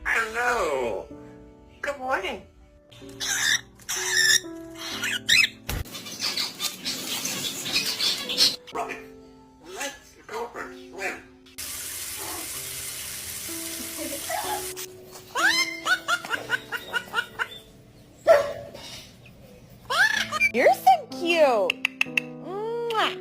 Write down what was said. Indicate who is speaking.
Speaker 1: Hello. Good morning. Right. Let's go for a swim.
Speaker 2: You're so cute. Mwah.